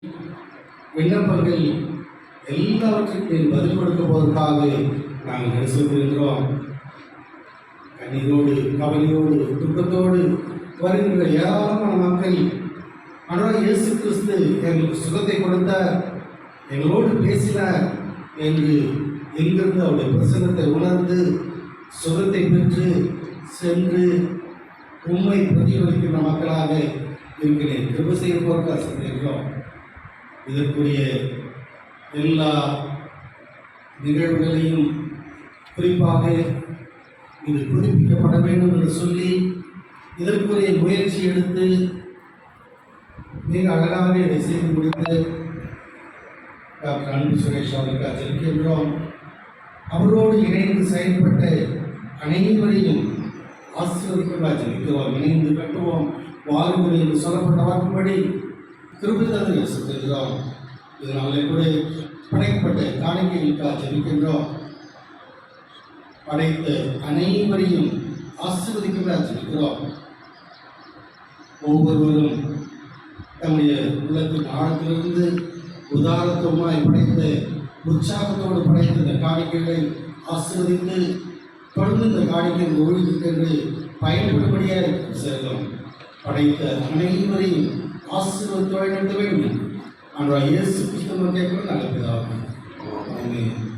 விண்ணப்பங்கள் எல்லாவற்றுக்கும் பதில் கொடுக்க போவதற்காக நாங்கள் நடிச்சிருக்கிறோம். கண்ணீரோடு, கவலையோடு, துக்கத்தோடு வருகின்ற ஏராளமான மக்கள் ஆண்டவராகிய இயேசு கிறிஸ்து எங்களுக்கு சுகத்தை கொடுத்தார், எங்களோடு பேசினார் என்று எங்கிருந்து அவருடைய பிரசன்னத்தை உணர்ந்து சுகத்தை பெற்று சென்று உண்மை பிரதிபலிக்கின்ற மக்களாக இருக்கிறேன். கிருபை செய்ய போர்க்கிறோம். இதற்குரிய எல்லா நிகழ்வுகளையும் குறிப்பாக இது புதுப்பிக்கப்பட வேண்டும் என்று சொல்லி இதற்குரிய முயற்சி எடுத்து மிக அழகாக இதை செய்து முடித்து டாக்டர் அன்பு சுரேஷ் அவருக்கு அச்சரிக்கின்றோம். அவரோடு இணைந்து செயல்பட்ட அனைவரையும் ஆசீர்வதிக்க ஜெபிக்கிறோம். இணைந்து கட்டுவோம் வாருங்கள் என்று சொல்லப்பட்ட வாக்குப்படி கிருபையாக செல்கிறோம். இதனாலே கூட படைக்கப்பட்ட காணிக்கைகளுக்காக ஜெபிக்கின்றோம். படைத்த அனைவரையும் ஆசீர்வதிக்க ஜெபிக்கிறோம். ஒவ்வொருவரும் தம்முடைய உள்ளத்தின் ஆழத்திலிருந்து உதாரணத்துவமாய் படைத்த உற்சாகத்தோடு படைத்த இந்த காணிக்கைகளை ஆசீர்வதித்து தொடர்ந்து இந்த காணிக்கை ஒழுங்குக்கென்று பயன்படும்படியாக செல்லும். படைத்த அனைவரையும் ஆசீர்வதித்து வழிநடத்த வேண்டும். ஆண்டவராகிய இயேசு கிறிஸ்துவின் நல்ல பிதாவே. ஆமென்.